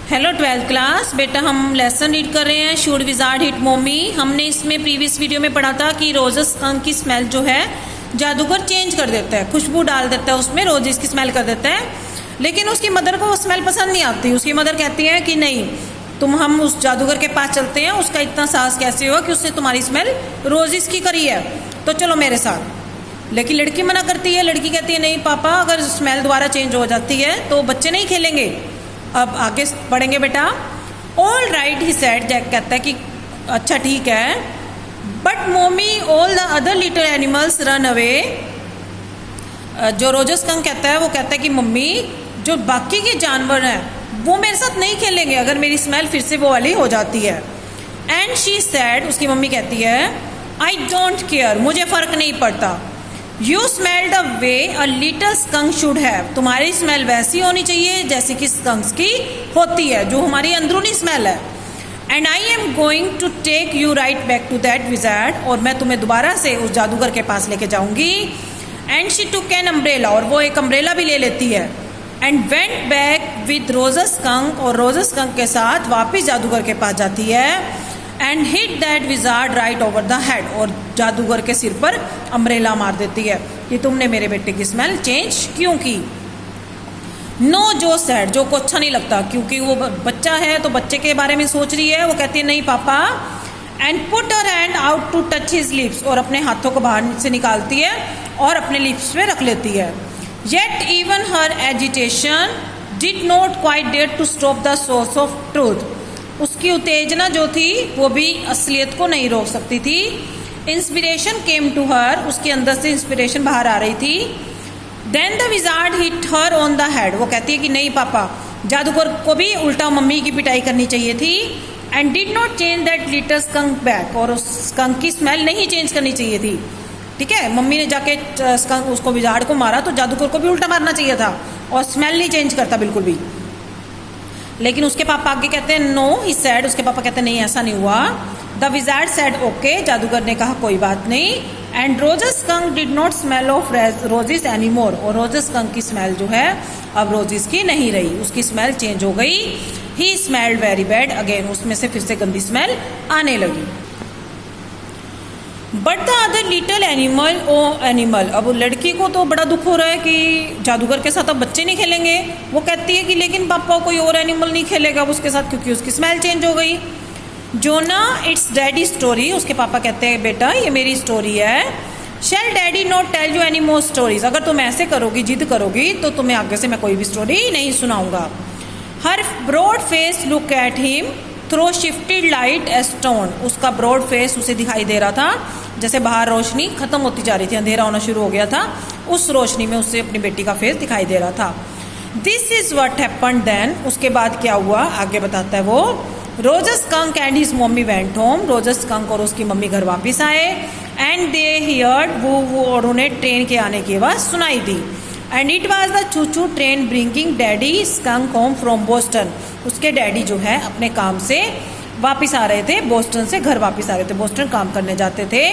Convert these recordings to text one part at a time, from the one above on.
Hello 12th class बेटा, हम lesson read कर रहे हैं शुड विजार्ड हिट मम्मी। हमने इसमें प्रीवियस वीडियो में पढ़ा था कि रोजेस स्कंक की स्मेल जो है जादूगर चेंज कर देता है, खुशबू डाल देता है उसमें, रोजेस की स्मेल कर देता है। लेकिन उसकी मदर को वो स्मेल पसंद नहीं आती। उसकी मदर कहती है कि नहीं, हम उस जादूगर के पास चलते हैं, उसका इतना साहस कैसे हुआ कि उसने तुम्हारी स्मेल रोजेस की करी है, तो चलो मेरे साथ। लेकिन लड़की मना करती है। लड़की कहती है नहीं पापा, अगर स्मेल दोबारा चेंज हो जाती है तो बच्चे नहीं खेलेंगे। अब आगे पढ़ेंगे बेटा। All right he said, Jack कहता है कि अच्छा ठीक है, but mummy all the other little animals run away. जो रोजर स्कंक कहता है वो कहता है कि मम्मी जो बाकी के जानवर हैं वो मेरे साथ नहीं खेलेंगे अगर मेरी स्मेल फिर से वो वाली हो जाती है। एंड शी सेड, उसकी मम्मी कहती है आई डोंट केयर, मुझे फर्क नहीं पड़ता। You smell the way a little skunk should have, तुम्हारी स्मेल वैसी होनी चाहिए जैसे कि स्कंक्स की होती है, जो हमारी अंदरूनी स्मेल है। And I am going to take you right back to that wizard, और मैं तुम्हें दोबारा से उस जादूगर के पास लेके जाऊंगी। And she took an umbrella, और वो एक अम्ब्रेला भी ले लेती है। And went back with Roger Skunk, और रोजर स्कंक के साथ वापिस जादूगर के पास जाती है। And hit that wizard right over the head, और जादूगर के सिर पर अम्ब्रेला मार देती है कि तुमने मेरे बेटे की स्मेल चेंज क्यों की। नो जो सैड, जो को अच्छा नहीं लगता क्योंकि वो बच्चा है तो बच्चे के बारे में सोच रही है। वो कहती है नहीं पापा। And put her hand out to touch his lips, और अपने हाथों को बाहर से निकालती है और अपने लिप्स पे रख लेती है। Yet even her agitation did not quite dare to stop the source of truth, उसकी उत्तेजना जो थी वो भी असलियत को नहीं रोक सकती थी। इंस्पिरेशन केम टू हर, उसके अंदर से इंस्पिरेशन बाहर आ रही थी। Then the wizard hit her on the head, वो कहती है कि नहीं पापा, जादूगर को भी उल्टा मम्मी की पिटाई करनी चाहिए थी। And did not change that little skunk back, और उस स्कंक की स्मेल नहीं चेंज करनी चाहिए थी। ठीक है, मम्मी ने जाके स्कंक उसको विजार्ड को मारा तो जादूगर को भी उल्टा मारना चाहिए था, और स्मेल नहीं चेंज करता बिल्कुल भी। लेकिन उसके पापा आगे कहते हैं नो ही सेड, उसके पापा कहते हैं नहीं ऐसा नहीं हुआ। द विजार्ड सेड ओके, जादूगर ने कहा कोई बात नहीं। And Roger skunk did not smell of roses any more, और रोजर स्कंक की स्मेल जो है अब रोजेस की नहीं रही, उसकी स्मेल चेंज हो गई। ही स्मेल्ड वेरी बैड अगेन, उसमें से फिर से गंदी स्मेल आने लगी। But the other little animal, अब लड़की को तो बड़ा दुख हो रहा है कि जादूगर के साथ अब बच्चे नहीं खेलेंगे। वो कहती है कि लेकिन पापा कोई और एनिमल नहीं खेलेगा उसके साथ क्योंकि उसकी स्मेल चेंज हो गई। जोना इट्स डैडी स्टोरी, उसके पापा कहते हैं बेटा ये मेरी स्टोरी है। Shall daddy not tell you any more stories, अगर तुम ऐसे करोगी, जिद करोगी तो तुम्हें आगे से मैं कोई भी स्टोरी नहीं सुनाऊंगा। Her broad face look at him through shifted light a stone, उसका ब्रॉड फेस उसे दिखाई दे रहा था जैसे बाहर रोशनी खत्म होती जा रही थी, अंधेरा होना शुरू हो गया था, उस रोशनी में उससे अपनी बेटी का फेस दिखाई दे रहा था। This is what happened then, उसके बाद क्या हुआ आगे बताता है वो। Roger Skunk and his mummy went home, Roger Skunk और उसकी मम्मी घर वापस आए। एंड दे हियर्ड, वो और उन्हें ट्रेन के आने की आवाज सुनाई दी। And it was the choo choo train bringing daddy skunk home from Boston, उसके डैडी जो है अपने काम से वापस आ रहे थे, बोस्टन से घर वापस आ रहे थे, बोस्टन काम करने जाते थे।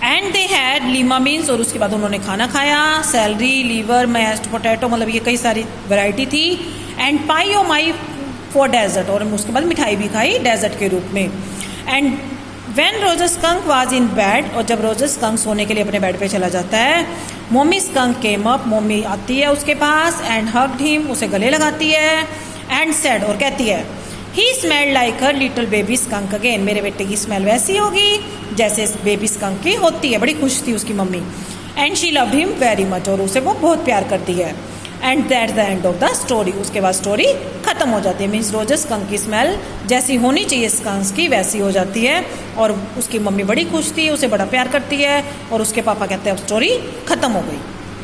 And they had Lima beans, और उसके बाद उन्होंने खाना खाया, सैलरी, लीवर, मैश्ड पोटैटो, मतलब ये कई सारी वैरायटी थी। And pie oh my for dessert, और उसके बाद मिठाई भी खाई डेजर्ट के रूप में। And when Roger skunk was in bed, और जब रोजर स्कंक सोने के लिए अपने बेड पे चला जाता है, mummy skunk came up, mummy आती है उसके पास। एंड हग्ड हिम, उसे गले लगाती है। एंड सेड, और कहती है he smelled like her little baby skunk again, मेरे बेटे की स्मेल वैसी होगी जैसे बेबी स्कंक की होती है। बड़ी खुश थी उसकी mummy. And she loved him very much, और उसे वो बहुत प्यार करती है। And that's the end of the story, उसके बाद स्टोरी खत्म हो जाती है। मीन्स रोजर स्कंक की स्मेल जैसी होनी चाहिए स्कंक्स की वैसी हो जाती है, और उसकी मम्मी बड़ी खुश थी, उसे बड़ा प्यार करती है, और उसके पापा कहते हैं अब स्टोरी खत्म हो गई।